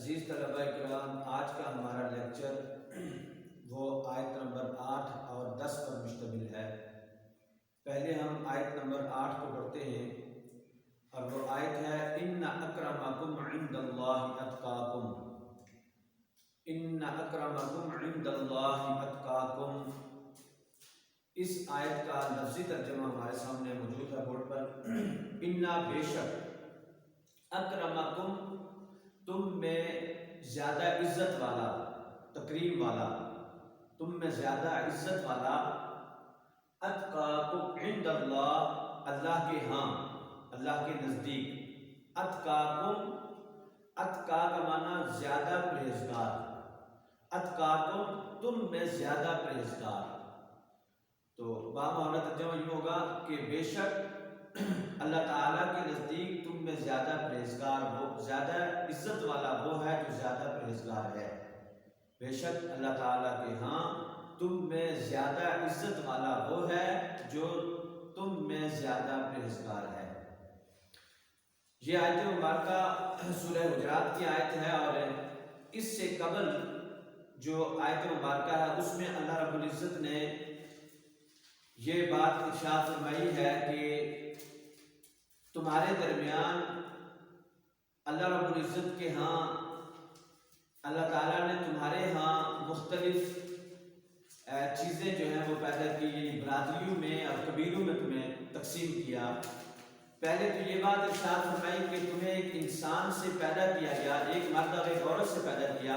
عزیز طلبہ کرام، آج کا ہمارا لیکچر وہ آیت نمبر 8 اور 10 پر مشتمل ہے۔ پہلے ہم آیت نمبر 8 کو پڑھتے ہیں، اور وہ آیت ہے ان اکرمکم عند اللہ اتقاکم۔ ان اکرمکم عند اللہ اتقاکم، اس آیت کا لفظی ترجمہ ہمارے سامنے موجود ہے بورڈ پر۔ انا بے شک، اکرمکم تم میں زیادہ عزت والا، تکریم والا، تم میں زیادہ عزت والا، اتقاکم عند اللہ اللہ کے ہاں، اللہ کے نزدیک۔ اتقاکم، اتقا کا معنی زیادہ پرہیزگار، اتقاکم تم میں زیادہ پرہیزگار۔ تو بامعنی ترجمہ یہ ہوگا کہ بے شک اللہ تعالیٰ کے نزدیک تم میں زیادہ پرہیزگار، وہ زیادہ عزت والا وہ ہے جو زیادہ پرہیزگار ہے۔ بے شک اللہ تعالیٰ کے ہاں تم میں زیادہ عزت والا وہ ہے جو تم میں زیادہ پرہیزگار ہے۔ یہ آیت مبارکہ سورہ حجرات کی آیت ہے، اور اس سے قبل جو آیت مبارکہ ہے اس میں اللہ رب العزت نے یہ بات ارشاد فرمائی ہے کہ تمہارے درمیان اللہ رب العزت کے ہاں، اللہ تعالیٰ نے تمہارے ہاں مختلف چیزیں جو ہیں وہ پیدا کی، یعنی برادریوں میں اور قبیلوں میں تمہیں تقسیم کیا۔ پہلے تو یہ بات ارشاد فرمائی کہ تمہیں ایک انسان سے پیدا کیا گیا، ایک مرد اور ایک عورت سے پیدا کیا۔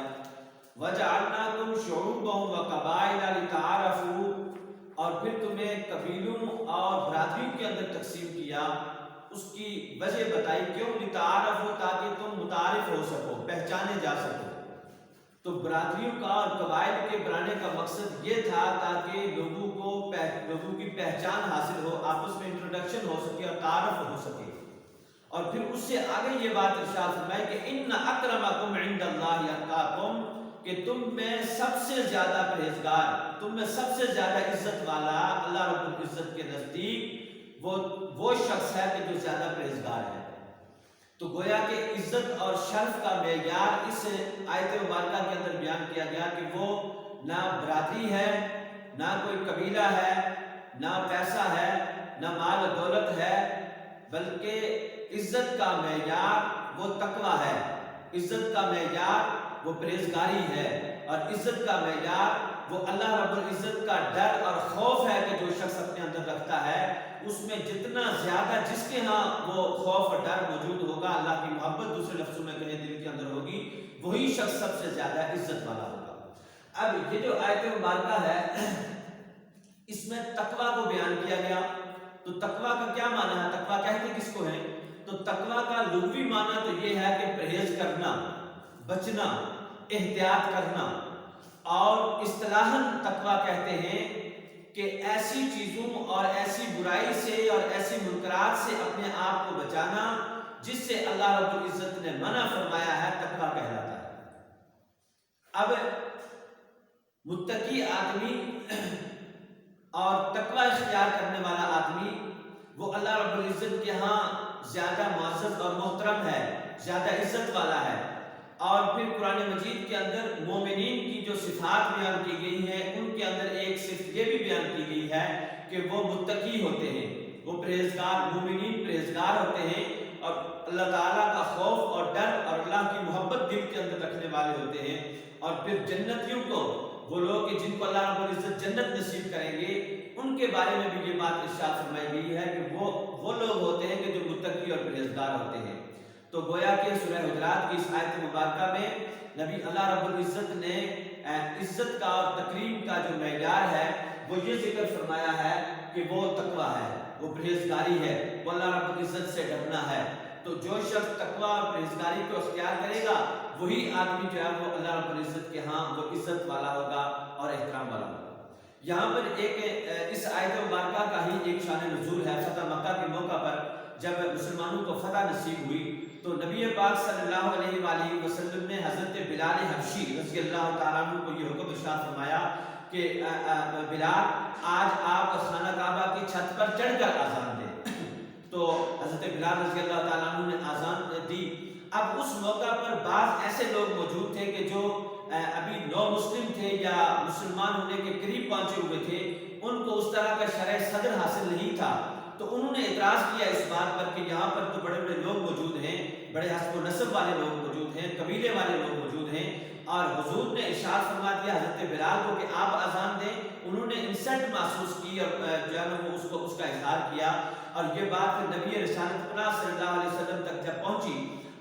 وَجَعَلْنَاكُمْ شُعُوبًا وَقَبَائِلَ لِتَعَارَفُوا، اور پھر تمہیں قبیلوں اور برادریوں کے اندر تقسیم کیا۔ اس کی وجہ بتائی، کیوں؟ لِتَعَارَفُوا، تاکہ تم متعارف ہو سکو، پہچانے جا سکو۔ تو برادریوں کا اور قبائل کے بنانے کا مقصد یہ تھا تاکہ لوگوں کی پہچان حاصل ہو، آپس میں انٹروڈکشن ہو سکے اور تعارف ہو سکے۔ اور پھر اس سے آگے یہ بات ارشاد فرمائی کہ ان اکرمکم عند اللہ اتقاکم، کہ تم میں سب سے زیادہ پرہیزگار، تم میں سب سے زیادہ عزت والا اللہ رب العزت کے نزدیک وہ شخص ہے کہ جو زیادہ پرہیزگار ہے۔ تو گویا کہ عزت اور شرف کا معیار اس آیت مبارکہ کے اندر بیان کیا گیا کہ وہ نہ برادری ہے، نہ کوئی قبیلہ ہے، نہ پیسہ ہے، نہ مال و دولت ہے، بلکہ عزت کا معیار وہ تقویٰ ہے، عزت کا معیار وہ پرہیزگاری ہے، اور عزت کا معیار وہ اللہ رب العزت کا ڈر اور خوف ہے کہ جو شخص اپنے اندر رکھتا ہے، اس میں جتنا زیادہ جس کے ہاں وہ خوف اور ڈر موجود ہوگا، اللہ کی محبت دوسرے لفظوں میں کہیں دل کے اندر ہوگی، وہی شخص سب سے زیادہ عزت والا ہوگا۔ اب یہ جو آیت مبارکہ ہے اس میں تقویٰ کو بیان کیا گیا۔ تو تقویٰ کا کیا معنی ہے؟ تقویٰ کہتے کس کو ہیں؟ تو تقویٰ کا لغوی معنی تو یہ ہے کہ پرہیز کرنا، بچنا، احتیاط کرنا، اور اصطلاحاً تقویٰ کہتے ہیں کہ ایسی چیزوں اور ایسی برائی سے اور ایسی منکرات سے اپنے آپ کو بچانا جس سے اللہ رب العزت نے منع فرمایا ہے، تقویٰ کہلاتا ہے۔ اب متقی آدمی اور تقویٰ اختیار کرنے والا آدمی وہ اللہ رب العزت کے ہاں زیادہ معزز اور محترم ہے، زیادہ عزت والا ہے۔ اور پھر قرآن مجید کے اندر مومنین کی جو صفات بیان کی گئی ہیں ان کے اندر ایک صفت یہ بھی بیان کی گئی ہے کہ وہ متقی ہوتے ہیں، وہ پرہیزگار، مومنین پرہیزگار ہوتے ہیں، اور اللہ تعالیٰ کا خوف اور ڈر اور اللہ کی محبت دل کے اندر رکھنے والے ہوتے ہیں۔ اور پھر جنتیوں کو، وہ لوگ کہ جن کو اللہ رب العزت جنت نصیب کریں گے، ان کے بارے میں بھی یہ بات ارشاد فرمائی گئی ہے کہ وہ لوگ ہوتے ہیں کہ جو متقی اور پرہیزگار ہوتے ہیں۔ تو گویا کہ سورہ حجرات کی اس آیت مبارکہ میں نبی اللہ رب العزت نے عزت کا اور تکریم کا جو معیار ہے وہ یہ ذکر فرمایا ہے کہ وہ تقویٰ ہے، وہ پرہیزگاری ہے، وہ اللہ رب العزت سے ڈرنا ہے۔ تو جو شخص تقویٰ اور پرہیزگاری کو اختیار کرے گا وہی آدمی جو ہے وہ اللہ رب العزت کے ہاں وہ عزت والا ہوگا اور احترام والا ہوگا۔ یہاں پر اس آیت مبارکہ کا ہی ایک شان نزول ہے۔ فتح مکہ کے موقع پر جب مسلمانوں کو فتح نصیب ہوئی تو نبی پاک صلی اللہ علیہ وآلہ وسلم نے حضرت بلال حبشی رضی اللہ تعالیٰ عنہ کو یہ حکم ارشاد فرمایا کہ بلال آج آپ خانہ کعبہ کی چھت پر چڑھ کر آزان دیں۔ تو حضرت بلال رضی اللہ تعالیٰ عنہ نے آزان دی، اب اس موقع پر بعض ایسے لوگ موجود تھے کہ جو ابھی نو مسلم تھے یا مسلمان ہونے کے قریب پہنچے ہوئے تھے، ان کو اس طرح کا شرح صدر حاصل نہیں تھا، تو انہوں نے اعتراض کیا اس بات پر کہ یہاں پر تو بڑے بڑے لوگ موجود ہیں، بڑے حسب و نسب والے لوگ موجود ہیں، قبیلے والے لوگ موجود ہیں، اور حضور نے ارشاد فرما دیا حضرت بلال کو کہ آپ اذان دیں۔ انہوں نے انسلٹ محسوس کی اور جو ہے وہ اس کا اظہار کیا، اور یہ بات پھر نبی رسالت پناہ صلی اللہ علیہ وسلم تک جب پہنچی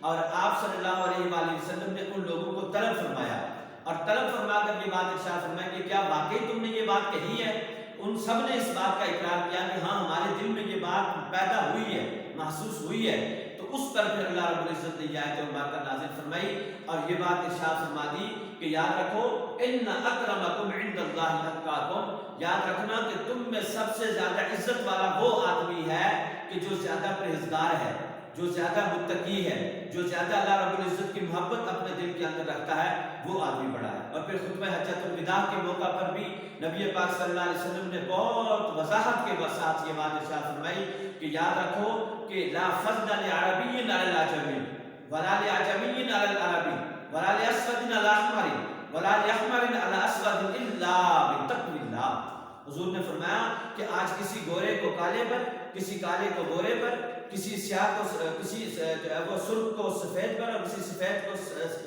اور آپ صلی اللہ علیہ وآلہ وسلم نے ان لوگوں کو طلب فرمایا، اور طلب فرما کر یہ بات ارشاد فرمایا کہ کیا واقعی تم نے یہ بات کہی ہے؟ ان سب نے اس بات کا اقرار کیا کہ ہاں ہمارے دل میں یہ بات پیدا ہوئی ہے، محسوس ہوئی ہے۔ تو اس پر پھر اللہ رب العزت نے یہ آیت مبارکہ نازل فرمائی اور یہ بات ارشاد فرما دی کہ یاد رکھو ان اکرمکم عند اللہ اتقاکم، یاد رکھنا کہ تم میں سب سے زیادہ عزت والا وہ آدمی ہے کہ جو زیادہ پرہیزگار ہے، جو زیادہ متقی ہے، جو زیادہ اللہ رب العزت کی محبت اپنے دل کے اندر رکھتا ہے، وہ آدمی بڑا ہے۔ اور پھر خطبہ حجۃ الوداع کے موقع پر بھی نبی پاک صلی اللہ علیہ وسلم نے بہت وضاحت کے ساتھ یہ بات ارشاد فرمائی کہ یاد رکھو کہ لا فضل لعربی علی العجمی ولا لعجمی علی العربی ولا لاسود علی احمر ولا لاحمر علی اسود الا بتقوی اللہ۔ حضور نے فرمایا کہ آج کسی گورے کو کالے پر، کسی کالے کو گورے پر، کسی سیاہ کو کسی وہ سرخ کو سفید پر اور کسی سفید کو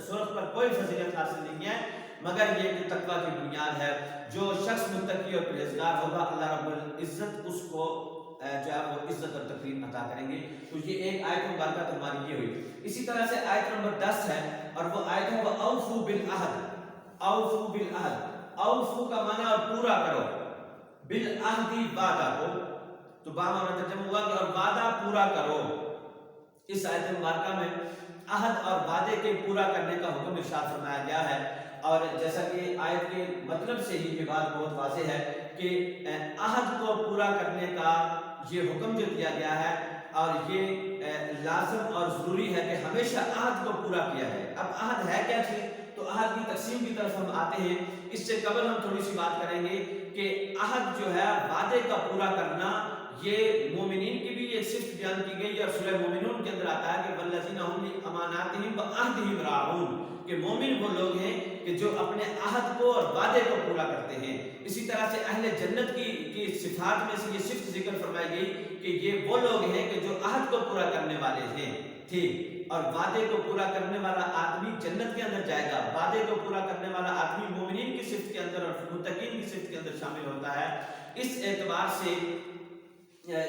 سرخ پر کوئی فضیلت حاصل نہیں ہے مگر یہ کہ تقویٰ کی بنیاد ہے۔ جو شخص متقی اور پرہیزگار ہوگا اللہ رب العزت اس کو جو ہے وہ عزت اور تکریم عطا کریں گے۔ تو یہ ایک آیت مبارکہ تو ہماری یہ ہوئی۔ اسی طرح سے آیت نمبر 10 ہے اور وہ آیت ہے وَأَوْفُوا بِالْعَهْدِ، اوفو بالعہد، اوفو کا معنی اور پورا کرو، بالعہد وعدہ کو، تو باما میں ترجمہ ہوا کہ اور وعدہ پورا کرو۔ اس آیت مبارکہ میں عہد اور وعدے کے پورا کرنے کا حکم ارشاد فرمایا گیا ہے، اور جیسا کہ آیت کے مطلب سے ہی یہ بات بہت واضح ہے کہ عہد کو پورا کرنے کا یہ حکم جو دیا گیا ہے اور یہ لازم اور ضروری ہے کہ ہمیشہ عہد کو پورا کیا جائے۔ اب عہد ہے کیا چیز؟ تو عہد کی تقسیم کی طرف ہم آتے ہیں۔ اس سے قبل ہم تھوڑی سی بات کریں گے کہ عہد جو ہے وعدے کا پورا کرنا، یہ مومنین کی بھی ایک صفت بیان کی گئی ہے اور سورہ مومنون کے اندر آتا ہے کہ والذین هم لاماناتہم وعہدہم راعون، کہ مومن وہ لوگ ہیں کہ جو اپنے عہد کو اور وعدے کو پورا کرتے ہیں۔ اسی طرح سے اہل جنت کی صفات میں سے یہ صفت ذکر فرمائی گئی کہ یہ وہ لوگ ہیں کہ جو عہد کو پورا کرنے والے ہیں، ٹھیک، اور وعدے کو پورا کرنے والا آدمی جنت کے اندر جائے گا، وعدے کو پورا کرنے والا آدمی مومنین کی صفت کے اندر اور متقین کی صفت کے اندر شامل ہوتا ہے۔ اس اعتبار سے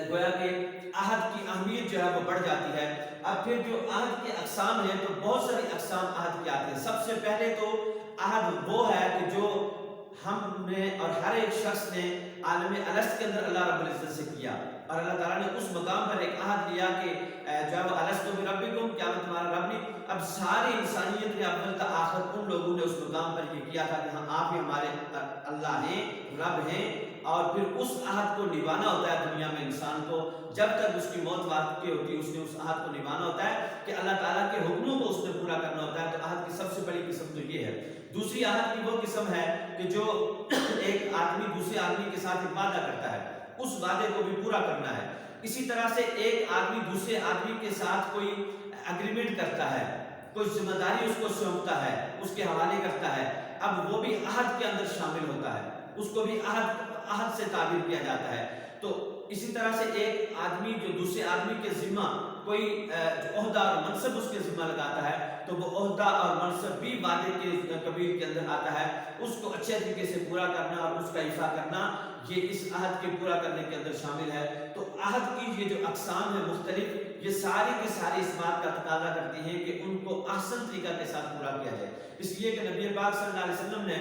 گویا کہ عہد کی اہمیت جو ہے وہ بڑھ جاتی ہے۔ اب پھر جو عہد کے اقسام ہیں تو بہت ساری اقسام عہد کے آتے ہیں۔ سب سے پہلے تو عہد وہ ہے کہ جو ہم نے اور ہر ایک شخص نے عالم الست کے اندر اللہ رب العزت سے کیا، اور اللہ تعالیٰ نے اس مقام پر ایک عہد لیا کہ جب الست بربکم، کیا میں تمہارا رب نہیں؟ اب ساری انسانیت نے اول تا آخر ان لوگوں نے اس مقام پر یہ کیا تھا کہ ہاں آپ ہی ہمارے اللہ ہیں، رب ہیں، اور پھر اس عہد کو نبھانا ہوتا ہے دنیا میں انسان کو، جب تک اس کی موت واقع ہوتی ہے اس نے اس عہد کو نبھانا ہوتا ہے کہ اللہ تعالیٰ کے حکموں کو اس نے پورا کرنا ہوتا ہے۔ تو عہد کی سب سے بڑی قسم تو یہ ہے۔ دوسری عہد کی وہ قسم ہے کہ جو ایک آدمی دوسرے آدمی کے ساتھ ایک وعدہ کرتا ہے، اس وعدے کو بھی پورا کرنا ہے۔ اسی طرح سے ایک آدمی دوسرے آدمی کے ساتھ کوئی اگریمنٹ کرتا ہے، کوئی ذمہ داری اس کو سونپتا ہے، اس کے حوالے کرتا ہے، اب وہ بھی عہد کے اندر شامل ہوتا ہے، اس کو بھی عہد سے تعبیر کیا جاتا ہے۔ تو اسی طرح سے ایک آدمی جو دوسرے آدمی کے ذمہ کوئی عہدہ اور منصب اس کے ذمہ لگاتا ہے تو وہ عہدہ اور منصب بھی وعدے کے قبیل کے اندر آتا ہے، اس کو اچھے طریقے سے پورا کرنا اور اس کا ایفا کرنا یہ اس عہد کے پورا کرنے کے اندر شامل ہے۔ تو عہد کی یہ جو اقسام ہیں مختلف، یہ ساری کی ساری اس بات کا تقاضا کرتی ہیں کہ ان کو احسن طریقہ کے ساتھ پورا کیا جائے، اس لیے کہ نبی پاک صلی اللہ علیہ وسلم نے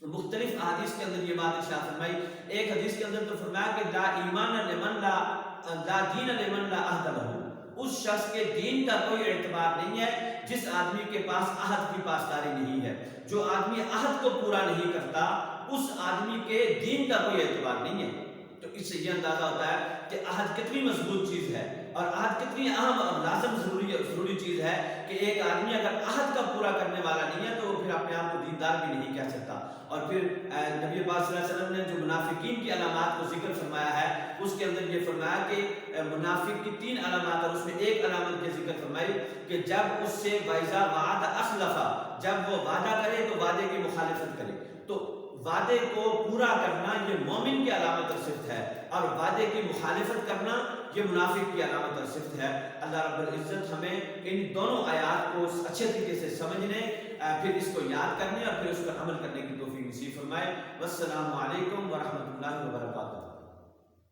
مختلف احادیث کے اندر یہ بات ارشاد فرمائی۔ ایک حدیث کے اندر تو فرمایا کہ لا ایمان لمن لا دین لمن لا عہد لہ، اس شخص کے دین کا کوئی اعتبار نہیں ہے جس آدمی کے پاس عہد کی پاسداری نہیں ہے۔ جو آدمی عہد کو پورا نہیں کرتا اس آدمی کے دین کا کوئی اعتبار نہیں ہے۔ تو اس سے یہ اندازہ ہوتا ہے کہ عہد کتنی مضبوط چیز ہے اور عہد کتنی اہم اور لازم ضروری چیز ہے کہ ایک آدمی اگر عہد کا پورا کرنے والا نہیں ہے تو وہ پھر اپنے آپ کو دیندار بھی نہیں کہہ سکتا۔ اور پھر نبی پاک صلی اللہ علیہ وسلم نے جو منافقین کی علامات کو ذکر فرمایا ہے اس کے اندر یہ فرمایا کہ منافق کی 3 علامات اور اس میں ایک علامت کے ذکر فرمائی کہ جب اس سے وَإِذَا وَعَدَ أَخْلَفَ، جب وہ وعدہ کرے تو وعدے کی مخالفت کرے۔ تو وعدے کو پورا کرنا یہ مومن کی علامت اور صفت ہے، اور وعدے کی مخالفت کرنا یہ منافق کی علامت اور صفت ہے۔ اللہ رب العزت ہمیں ان دونوں آیات کو اچھے طریقے سے سمجھنے، پھر اس کو یاد کرنے اور پھر اس پر عمل کرنے کی توفیق نصیب فرمائے۔ والسلام علیکم ورحمۃ اللہ وبرکاتہ۔